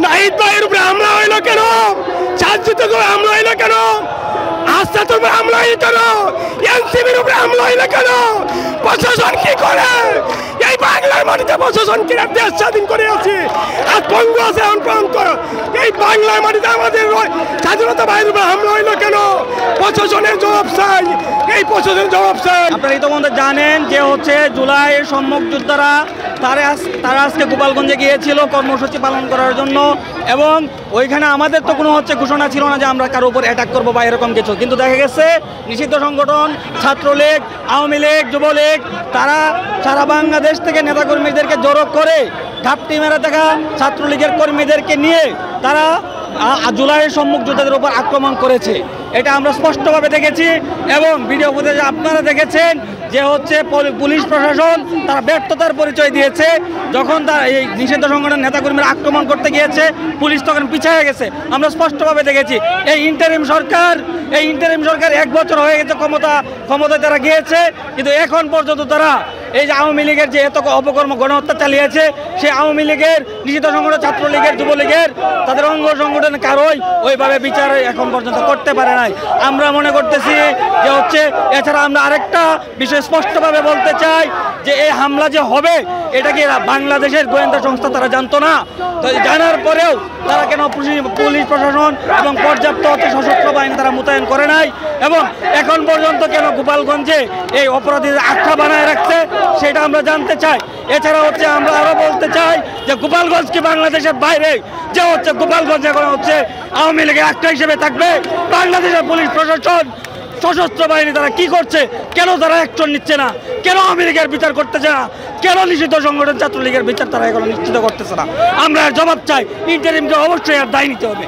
নাহিদ ভাইয়ের উপরে হামলা হইলো কেন? সাজ্জিদের উপরে হামলা হইলো কেন? আস্তাতুর উপরে হামলা হইলো কেন? এনসিবির উপরে হামলা হইলো কেন? প্রশাসন কি করে? এই বাংলার মাটিতে প্রশাসন কিনা দেশ স্বাধীন করে আছে আর পঙ্গু আছে এখন পর্যন্ত। এই বাংলার মাটিতে আমাদের স্বাধীনতা ভাইয়ের উপরে হামলা হইলো কেন? প্রশাসনের জবাব চাই, এই প্রশাসনের জবাব চাই। আপনারা ইতিমধ্যে জানেন যে হচ্ছে জুলাইয়ের সম্মুখ যোদ্ধারা তারা আজকে গোপালগঞ্জে গিয়েছিল কর্মসূচি পালন করার জন্য, এবং ওইখানে আমাদের তো কোনো হচ্ছে ঘোষণা ছিল না যে আমরা কারো উপর অ্যাটাক করবো বা এরকম কিছু, কিন্তু দেখা গেছে নিষিদ্ধ সংগঠন ছাত্রলীগ, আওয়ামী লীগ, যুবলীগ তারা সারা বাংলাদেশ থেকে নেতাকর্মীদেরকে জড়ো করে ঘাপটি মেরে দেখা ছাত্রলীগের কর্মীদেরকে নিয়ে তারা জুলাইয়ের সম্মুখ যোদ্ধাদের উপর আক্রমণ করেছে। এটা আমরা স্পষ্টভাবে দেখেছি এবং ভিডিও ফুটেজে আপনারা দেখেছেন যে হচ্ছে পুলিশ প্রশাসন তারা ব্যর্থতার পরিচয় দিয়েছে। যখন তারা এই নিষিদ্ধ সংগঠনের নেতাকর্মীরা আক্রমণ করতে গিয়েছে পুলিশ তখন পিছিয়ে গেছে, আমরা স্পষ্টভাবে দেখেছি। এই ইন্টারিম সরকার 1 বছর হয়ে গেছে ক্ষমতায় তারা গিয়েছে, কিন্তু এখন পর্যন্ত তারা এই যে আওয়ামী লীগের যে এত অপকর্ম গণহত্যা চালিয়েছে, সেই আওয়ামী লীগের নিষিদ্ধ সংগঠন ছাত্রলীগের যুবলীগের তাদের অঙ্গ সংগঠন কারোই ওইভাবে বিচার এখন পর্যন্ত করতে পারে নাই। আমরা মনে করতেছি যে হচ্ছে এছাড়া আমরা আরেকটা বিষয় স্পষ্টভাবে বলতে চাই যে এই হামলা যে হবে এটা কি বাংলাদেশের গোয়েন্দা সংস্থা তারা জানতো না? তো জানার পরেও তারা কেন পুলিশ প্রশাসন এবং পর্যাপ্ত সশস্ত্র বাহিনী তারা মোতায়েন করে নাই, এবং এখন পর্যন্ত কেন গোপালগঞ্জে এই অপরাধীদের আখ্যা বানায় রাখছে সেটা আমরা জানতে চাই। এছাড়া হচ্ছে আমরা আরো বলতে চাই যে গোপালগঞ্জ কি বাংলাদেশের বাইরে, যে হচ্ছে গোপালগঞ্জ এখন হচ্ছে আওয়ামী লীগের আখ্যা হিসেবে থাকবে? বাংলাদেশের পুলিশ প্রশাসন সশস্ত্র বাহিনী তারা কি করছে? কেন তারা অ্যাকশন নিচ্ছে না? কেন আওয়ামী লীগের বিচার করতেছে না? কেন নিষিদ্ধ সংগঠন ছাত্রলীগের বিচার তারা এখনো নিশ্চিত করতেছে না? আমরা জবাব চাই। ইন্টারিমকে অবশ্যই আর দায় নিতে হবে।